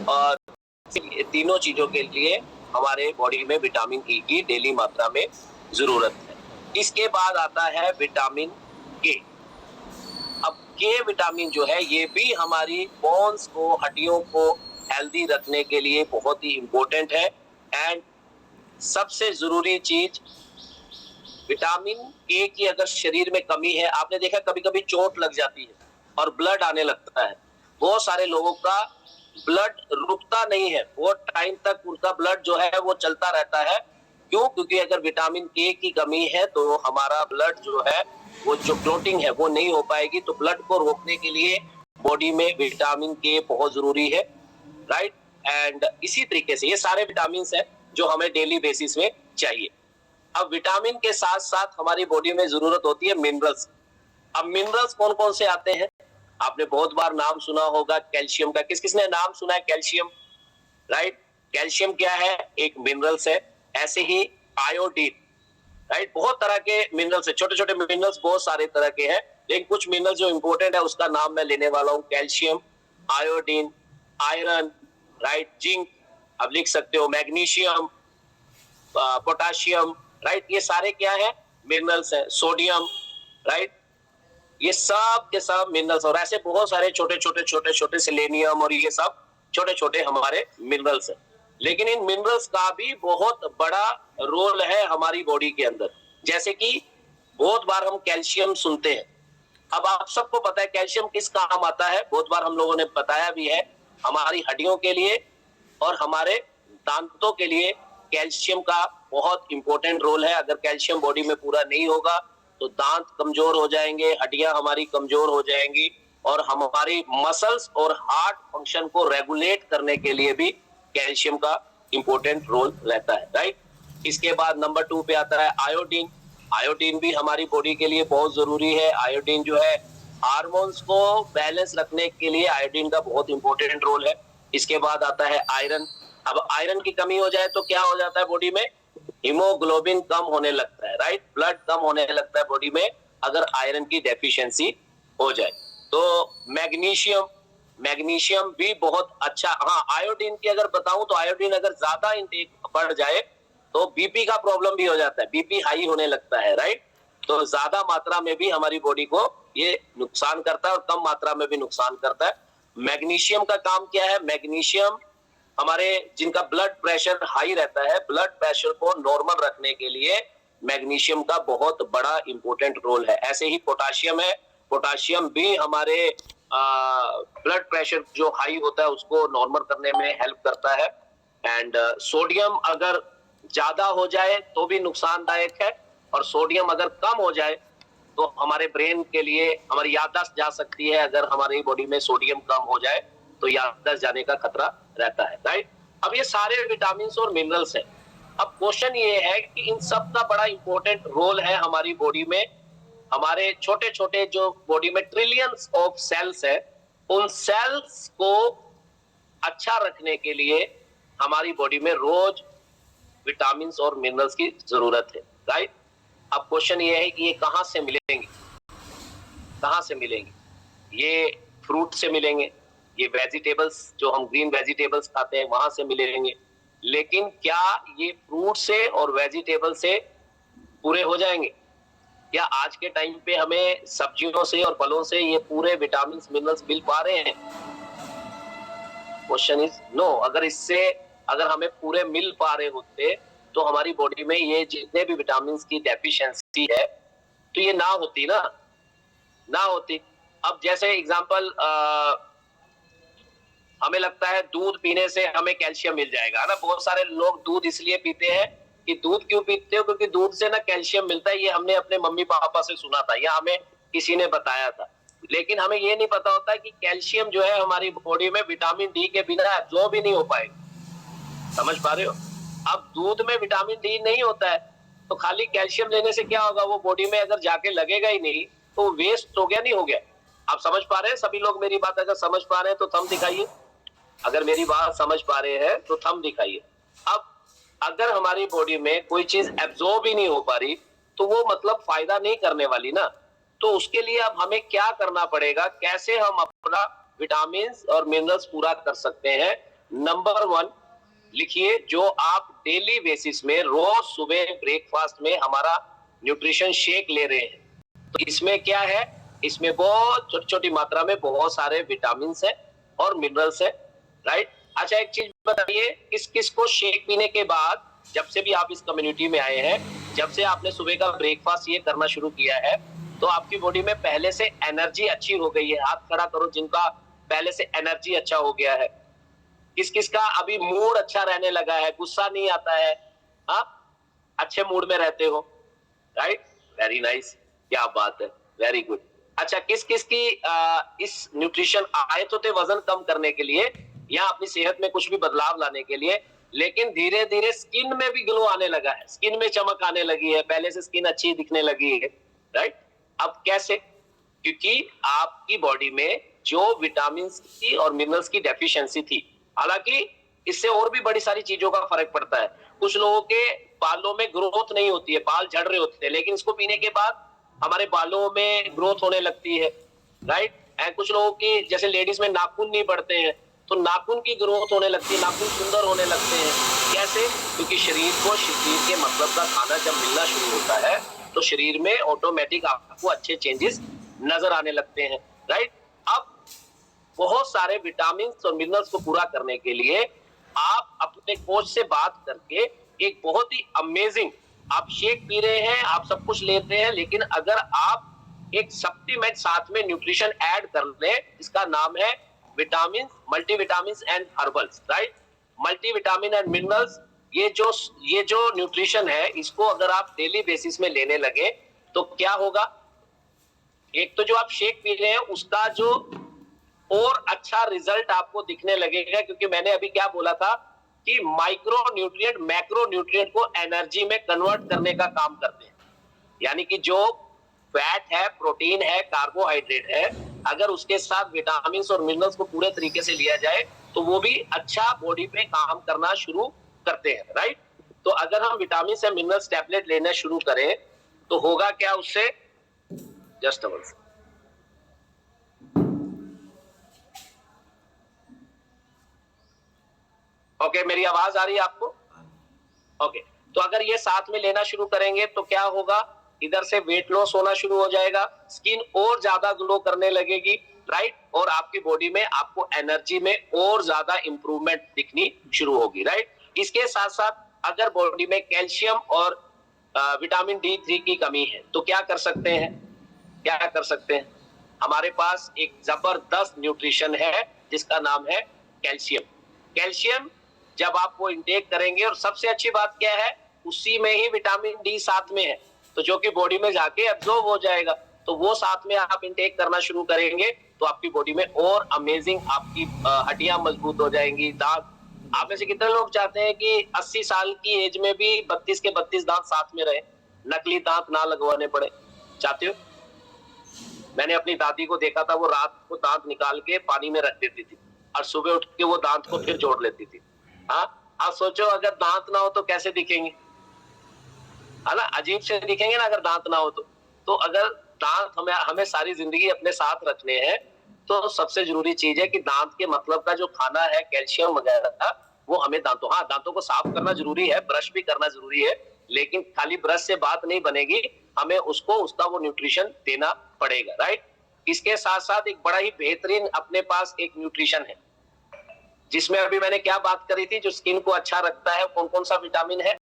और तीनों चीजों के लिए हमारे बॉडी में विटामिन ई की डेली मात्रा में जरूरत है। इसके बाद आता है विटामिन के। अब के विटामिन जो है ये भी हमारी बोन्स को, हड्डियों को हेल्दी रखने के लिए बहुत ही इंपॉर्टेंट है। एंड सबसे जरूरी चीज, विटामिन के की अगर शरीर में कमी है, आपने देखा कभी कभी चोट लग जाती है और ब्लड आने लगता है। बहुत सारे लोगों का ब्लड रुकता नहीं है, बहुत टाइम तक उनका ब्लड जो है वो चलता रहता है। क्यों? क्योंकि अगर विटामिन के की कमी है तो हमारा ब्लड जो है वो जो क्लोटिंग है वो नहीं हो पाएगी। तो ब्लड को रोकने के लिए बॉडी में विटामिन के बहुत जरूरी है, राइट। एंड इसी तरीके से ये सारे विटामिन है जो हमें डेली बेसिस में चाहिए। अब विटामिन के साथ साथ हमारी बॉडी में जरूरत होती है मिनरल्स। अब मिनरल्स कौन कौन से आते हैं? आपने बहुत बार नाम सुना होगा कैल्शियम का। किस किसने नाम सुना है कैल्शियम? राइट। कैल्शियम क्या है? एक मिनरल्स है। ऐसे ही आयोडीन, राइट। बहुत तरह के मिनरल्स है, छोटे छोटे मिनरल्स बहुत सारे तरह के हैं, लेकिन कुछ मिनरल्स जो इंपॉर्टेंट है उसका नाम मैं लेने वाला हूं। Calcium, iodine, iron, right, zinc, अब लिख सकते हो, मैग्नीशियम, पोटाशियम, राइट। ये सारे क्या है? मिनरल्स है। Sodium, right. ये सब के सब मिनरल्स। और ऐसे बहुत सारे छोटे छोटे छोटे छोटे सेलेनियम और ये सब छोटे छोटे हमारे मिनरल्स है। लेकिन इन मिनरल्स का भी बहुत बड़ा रोल है हमारी बॉडी के अंदर। जैसे कि बहुत बार हम कैल्शियम सुनते हैं। अब आप सबको पता है कैल्शियम किस काम आता है, बहुत बार हम लोगों ने बताया भी है। हमारी हड्डियों के लिए और हमारे दांतों के लिए कैल्शियम का बहुत इंपॉर्टेंट रोल है। अगर कैल्शियम बॉडी में पूरा नहीं होगा तो दांत कमजोर हो जाएंगे, हड्डियां हमारी कमजोर हो जाएंगी, और हमारी मसल्स और हार्ट फंक्शन को रेगुलेट करने के लिए भी कैल्शियम का इंपॉर्टेंट रोल रहता है, राइट। इसके बाद नंबर 2 पे आता है आयोडीन। आयोडीन भी हमारी बॉडी के लिए बहुत जरूरी है। आयोडीन जो है हार्मोन्स को बैलेंस रखने के लिए आयोडीन का बहुत इंपॉर्टेंट रोल है। इसके बाद आता है आयरन। अब आयरन की कमी हो जाए तो क्या हो जाता है बॉडी में? हीमोग्लोबिन कम होने लगता है, राइट। ब्लड कम होने लगता है बॉडी में अगर आयरन की डेफिशिएंसी हो जाए। तो मैग्नीशियम, मैग्नीशियम भी बहुत अच्छा। हाँ, आयोडीन की अगर बताऊं तो आयोडीन अगर ज्यादा इंटेक बढ़ जाए तो बीपी का प्रॉब्लम भी हो जाता है, बीपी हाई होने लगता है, राइट। तो ज्यादा मात्रा में भी हमारी बॉडी को ये नुकसान करता है और कम मात्रा में भी नुकसान करता है। मैग्नीशियम का काम क्या है? मैग्नीशियम हमारे जिनका ब्लड प्रेशर हाई रहता है, ब्लड प्रेशर को नॉर्मल रखने के लिए मैग्नीशियम का बहुत बड़ा इंपॉर्टेंट रोल है। ऐसे ही पोटाशियम है। पोटाशियम भी हमारे ब्लड प्रेशर जो हाई होता है उसको नॉर्मल करने में हेल्प करता है। एंड सोडियम अगर ज्यादा हो जाए तो भी नुकसानदायक है, और सोडियम अगर कम हो जाए तो हमारे ब्रेन के लिए हमारी याददाश्त जा सकती है। अगर हमारी बॉडी में सोडियम कम हो जाए तो याददाश्त जाने का खतरा रहता है, राइट। अब ये सारे विटामिन और मिनरल्स हैं। अब क्वेश्चन ये है कि इन सब का बड़ा इंपॉर्टेंट रोल है हमारी बॉडी में। हमारे छोटे छोटे जो बॉडी में ट्रिलियंस ऑफ सेल्स है, उन सेल्स को अच्छा रखने के लिए हमारी बॉडी में रोज विटामिन और मिनरल्स की जरूरत है, राइट। अब क्वेश्चन ये है कि ये कहां से मिलेंगे? कहां से मिलेंगे? ये फ्रूट से मिलेंगे, ये वेजिटेबल्स जो हम ग्रीन वेजिटेबल्स खाते हैं वहां से मिलेंगे। लेकिन क्या ये फ्रूट से और वेजिटेबल से पूरे हो जाएंगे? क्या आज के टाइम पे हमें सब्जियों से और फलों से ये पूरे विटामिन मिनरल्स मिल पा रहे हैं? Question is no. अगर हमें पूरे मिल पा रहे होते तो हमारी बॉडी में ये जितने भी विटामिन की डेफिशिएंसी है तो ये ना होती ना होती। अब जैसे एग्जांपल, हमें लगता है दूध पीने से हमें कैल्शियम मिल जाएगा ना। बहुत सारे लोग दूध इसलिए पीते हैं कि दूध क्यों पीते हो? क्योंकि दूध से ना कैल्शियम मिलता है। ये हमने अपने मम्मी पापा से सुना था या हमें किसी ने बताया था। लेकिन हमें ये नहीं पता होता कि कैल्शियम जो है हमारी बॉडी में विटामिन डी के बिना एब्जॉर्ब ही नहीं हो पाएगा। समझ पा रहे हो? अब दूध में विटामिन डी नहीं होता है तो खाली कैल्शियम लेने से क्या होगा? वो बॉडी में अगर जाके लगेगा ही नहीं तो वेस्ट हो गया, नहीं हो गया। आप समझ पा रहे हैं? सभी लोग मेरी बात अगर समझ पा रहे हैं तो थंब दिखाइए। अगर मेरी बात समझ पा रहे हैं तो थंब दिखाइए। अब अगर हमारी बॉडी में कोई चीज एब्जॉर्ब ही नहीं हो पा रही तो वो मतलब फायदा नहीं करने वाली ना। तो उसके लिए अब हमें क्या करना पड़ेगा? कैसे हम अपना विटामिन और मिनरल्स पूरा कर सकते हैं? नंबर 1 लिखिए, जो आप डेली बेसिस में रोज सुबह ब्रेकफास्ट में हमारा न्यूट्रिशन शेक ले रहे हैं, तो इसमें क्या है, इसमें बहुत छोटी छोटी मात्रा में बहुत सारे विटामिन है और मिनरल्स है, राइट। अच्छा, एक चीज बताइए, किस किस को शेक पीने के बाद, जब से भी आप इस कम्युनिटी में आए हैं, जब से आपने सुबह का ब्रेकफास्ट ये करना शुरू किया है, तो आपकी बॉडी में पहले से एनर्जी अच्छी हो गई है? हाथ खड़ा करो जिनका पहले से एनर्जी अच्छा हो गया है। किस किस का अभी मूड अच्छा रहने लगा है, गुस्सा नहीं आता है, हाँ, अच्छे मूड में रहते हो, राइट, वेरी नाइस, क्या बात है, वेरी गुड। अच्छा, किस किस की इस न्यूट्रिशन आए तो थे वजन कम करने के लिए या अपनी सेहत में कुछ भी बदलाव लाने के लिए, लेकिन धीरे धीरे स्किन में भी ग्लो आने लगा है, स्किन में चमक आने लगी है, पहले से स्किन अच्छी दिखने लगी है, राइट। अब कैसे? क्योंकि आपकी बॉडी में जो विटामिन की और मिनरल्स की डेफिशिएंसी थी, हालांकि इससे और भी बड़ी सारी चीजों का फर्क पड़ता है। कुछ लोगों के बालों में ग्रोथ नहीं होती है, बाल झड़ रहे होते हैं, लेकिन इसको पीने के बाद हमारे बालों में ग्रोथ होने लगती है, राइट। एंड कुछ लोगों की, जैसे लेडीज में नाखून नहीं बढ़ते हैं, तो नाखून की ग्रोथ होने लगती है, नाखून सुंदर होने लगते हैं। कैसे? क्योंकि शरीर को शरीर के मतलब का खाना जब मिलना शुरू होता है, तो शरीर में ऑटोमेटिक आपको अच्छे चेंजेस नजर आने लगते हैं, राइट। अब बहुत सारे विटामिन और मिनरल्स को पूरा करने के लिए आप अपने कोच से बात करके एक बहुत ही अमेजिंग, आप शेक पी रहे हैं, आप सब कुछ लेते हैं, लेकिन अगर आप एक सप्लीमेंट साथ में न्यूट्रिशन ऐड कर लें, इसका नाम है vitamin, multivitamin and herbals, right. Multivitamin and minerals, ये जो न्यूट्रिशन है, इसको अगर आप डेली बेसिस में लेने लगे तो क्या होगा, एक तो जो आप शेक पी रहे हैं उसका जो और अच्छा रिजल्ट आपको दिखने लगेगा, क्योंकि मैंने अभी क्या बोला था कि माइक्रो न्यूट्रिएंट मैक्रो न्यूट्रिएंट को एनर्जी में कन्वर्ट करने का काम करते हैं। यानी कि जो फैट है, प्रोटीन है, कार्बोहाइड्रेट है, अगर उसके साथ विटामिन और मिनरल्स को पूरे तरीके से लिया जाए तो वो भी अच्छा बॉडी पे काम करना शुरू करते हैं, राइट। तो अगर हम विटामिन से मिनरल्स टैबलेट लेना शुरू करें तो होगा क्या उससे, जस्ट ओके, मेरी आवाज आ रही है आपको? ओके, तो अगर ये साथ में लेना शुरू करेंगे तो क्या होगा, इधर से वेट लॉस होना शुरू हो जाएगा, स्किन और ज्यादा ग्लो करने लगेगी, राइट, और आपकी बॉडी में आपको एनर्जी में और ज्यादा इंप्रूवमेंट दिखनी शुरू होगी, राइट। इसके साथ साथ अगर बॉडी में कैल्शियम और विटामिन D3 की कमी है तो क्या कर सकते हैं, क्या कर सकते हैं, हमारे पास एक जबरदस्त न्यूट्रिशन है जिसका नाम है कैल्शियम। कैल्शियम जब आप वो इंटेक करेंगे, और सबसे अच्छी बात क्या है, उसी में ही विटामिन D साथ में है, तो जो कि बॉडी में जाके एब्जॉर्ब हो जाएगा, तो वो साथ में आप इंटेक करना शुरू करेंगे तो आपकी बॉडी में और अमेजिंग, आपकी हड्डियां मजबूत हो जाएंगी, दांत, आप में से कितने लोग चाहते हैं कि 80 साल की एज में भी 32 के 32 दांत साथ में रहे, नकली दांत ना लगवाने पड़े? चाहते हो? मैंने अपनी दादी को देखा था, वो रात को दांत निकाल के पानी में रख देती थी और सुबह उठ के वो दांत को फिर जोड़ लेती थी। हाँ, आप सोचो अगर दांत ना हो तो कैसे दिखेंगे, है ना, अजीब से दिखेंगे ना अगर दांत ना हो तो अगर दांत हमें सारी जिंदगी अपने साथ रखने हैं तो सबसे जरूरी चीज है कि दांत के मतलब का जो खाना है, कैल्शियम वगैरह का, वो हमें दांतों को साफ करना जरूरी है, ब्रश भी करना जरूरी है, लेकिन खाली ब्रश से बात नहीं बनेगी, हमें उसको उसका वो न्यूट्रिशन देना पड़ेगा, राइट। इसके साथ साथ एक बड़ा ही बेहतरीन अपने पास एक न्यूट्रिशन है जिसमें अभी मैंने क्या बात करी थी, जो स्किन को अच्छा रखता है, कौन कौन सा विटामिन है,